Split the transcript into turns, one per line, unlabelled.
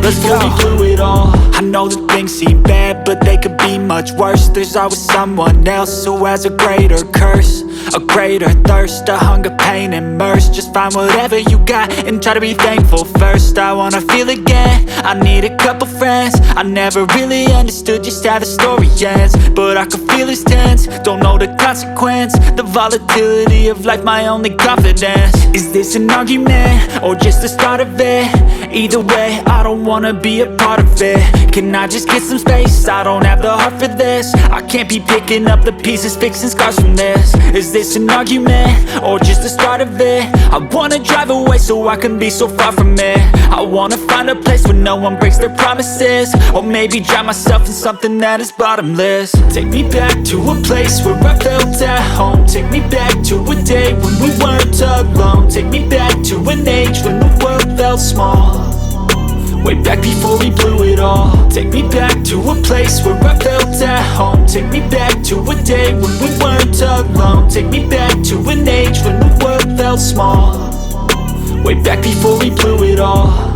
Let's go. We blew it all. I know that things seem bad, but they could be much worse. There's always someone else who has a greater curse, a greater thirst, a hunger, pain, and mercy. Just find whatever you got and try to be thankful first. I wanna feel again, I need a couple friends. I never really understood just how the story ends, but I can feel it's tense, don't know the consequence. The volatility of life, my only confidence. Is this an argument, or just the start of it? Either way, I don't wanna be a part of it. Can I just get some space? I don't have the heart for this. I can't be picking up the pieces, fixing scars from this. Is this an argument, or just the start of it? I wanna drive away so I can be so far from it. I wanna find a place where no one breaks their promises, or maybe drown myself in something that is bottomless. Take me back to a place where I felt at home. Take me back to a day when we weren't alone. Take me back to an age when the world felt small, way back before we blew it all. Take me back to a place where I felt at home. Take me back to a day when we weren't alone. Take me back to an age when the world felt small, way back before we blew it all.